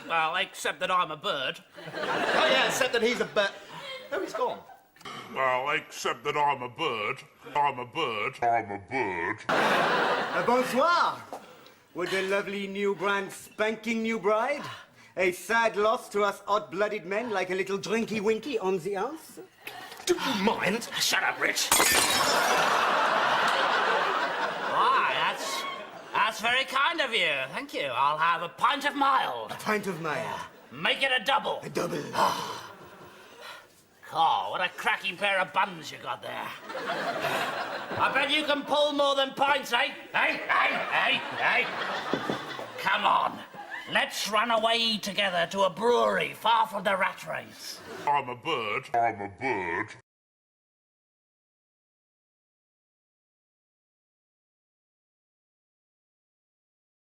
Well, except that I'm a bird. Oh, yeah, except that he's a bird. No, he's gone. Well, except that I'm a bird. I'm a bird. I'm a bird. Bonsoir. With the lovely new brand spanking new bride. A sad loss to us hot-blooded men like a little drinky-winky on the house. Do you mind? Shut up, Rich. Why, that's very kind of you. Thank you. I'll have a pint of mild. A pint of mild. Make it a double. A double. Oh, what a cracking pair of buns you got there. I bet you can pull more than pints, eh? Hey. Come on. Let's run away together to a brewery far from the rat race. I'm a bird. I'm a bird.